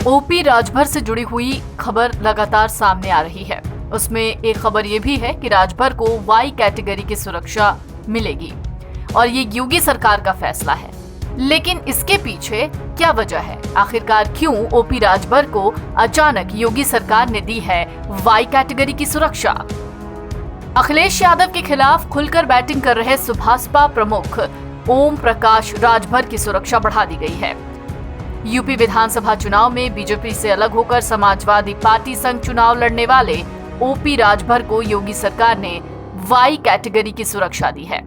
OP Rajbhar से जुड़ी हुई खबर लगातार सामने आ रही है। उसमें एक खबर ये भी है कि राजभर को वाई कैटेगरी की सुरक्षा मिलेगी और ये योगी सरकार का फैसला है। लेकिन इसके पीछे क्या वजह है? आखिरकार क्यों ओपी राजभर को अचानक योगी सरकार ने दी है वाई कैटेगरी की सुरक्षा? अखिलेश यादव के खिलाफ खुलकर बैटिंग कर रहे सुभासपा प्रमुख ओम प्रकाश राजभर की सुरक्षा बढ़ा दी गई है। यूपी विधानसभा चुनाव में बीजेपी से अलग होकर समाजवादी पार्टी संग चुनाव लड़ने वाले ओपी राजभर को योगी सरकार ने वाई कैटेगरी की सुरक्षा दी है।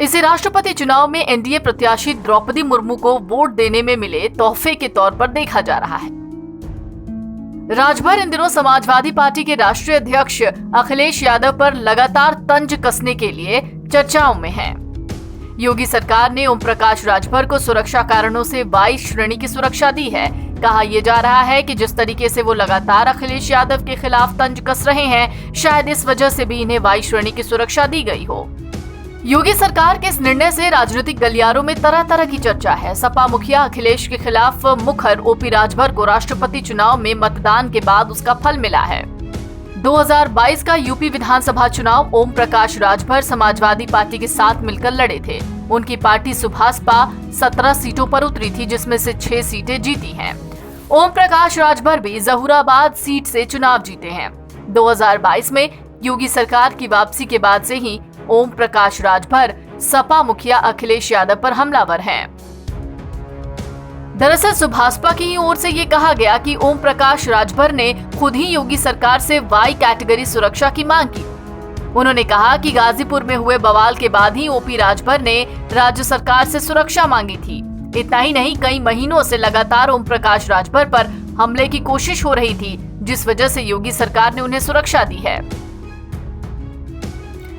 इसे राष्ट्रपति चुनाव में एनडीए प्रत्याशी द्रौपदी मुर्मू को वोट देने में मिले तोहफे के तौर पर देखा जा रहा है। राजभर इन दिनों समाजवादी पार्टी के राष्ट्रीय अध्यक्ष अखिलेश यादव पर लगातार तंज कसने के लिए चर्चाओं में हैं। योगी सरकार ने ओम प्रकाश राजभर को सुरक्षा कारणों से वाई श्रेणी की सुरक्षा दी है। कहा यह जा रहा है कि जिस तरीके से वो लगातार अखिलेश यादव के खिलाफ तंज कस रहे हैं, शायद इस वजह से भी इन्हें वाई श्रेणी की सुरक्षा दी गई हो। योगी सरकार के इस निर्णय से राजनीतिक गलियारों में तरह तरह की चर्चा है। सपा मुखिया अखिलेश के खिलाफ मुखर ओपी राजभर को राष्ट्रपति चुनाव में मतदान के बाद उसका फल मिला है। 2022 का यूपी विधानसभा चुनाव ओम प्रकाश राजभर समाजवादी पार्टी के साथ मिलकर लड़े थे। उनकी पार्टी सुभासपा 17 सीटों पर उतरी थी, जिसमें से 6 सीटें जीती हैं। ओम प्रकाश राजभर भी जहूराबाद सीट से चुनाव जीते हैं। 2022 में योगी सरकार की वापसी के बाद से ही ओम प्रकाश राजभर सपा मुखिया अखिलेश यादव पर हमलावर हैं। दरअसल सुभासपा की ओर से ये कहा गया कि ओम प्रकाश राजभर ने खुद ही योगी सरकार से वाई कैटेगरी सुरक्षा की मांग की। उन्होंने कहा कि गाजीपुर में हुए बवाल के बाद ही ओपी राजभर ने राज्य सरकार से सुरक्षा मांगी थी। इतना ही नहीं, कई महीनों से लगातार ओम प्रकाश राजभर पर हमले की कोशिश हो रही थी, जिस वजह से योगी सरकार ने उन्हें सुरक्षा दी है।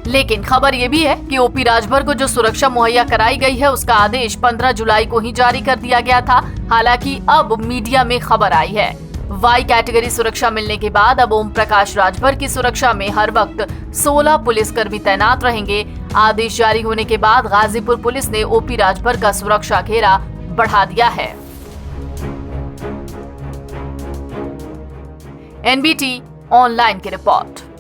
लेकिन खबर यह भी है कि ओपी राजभर को जो सुरक्षा मुहैया कराई गई है, उसका आदेश 15 जुलाई को ही जारी कर दिया गया था। हालांकि अब मीडिया में खबर आई है, वाई कैटेगरी सुरक्षा मिलने के बाद अब ओम प्रकाश राजभर की सुरक्षा में हर वक्त 16 पुलिसकर्मी तैनात रहेंगे। आदेश जारी होने के बाद गाजीपुर पुलिस ने ओपी राजभर का सुरक्षा घेरा बढ़ा दिया है। एनबीटी ऑनलाइन की रिपोर्ट।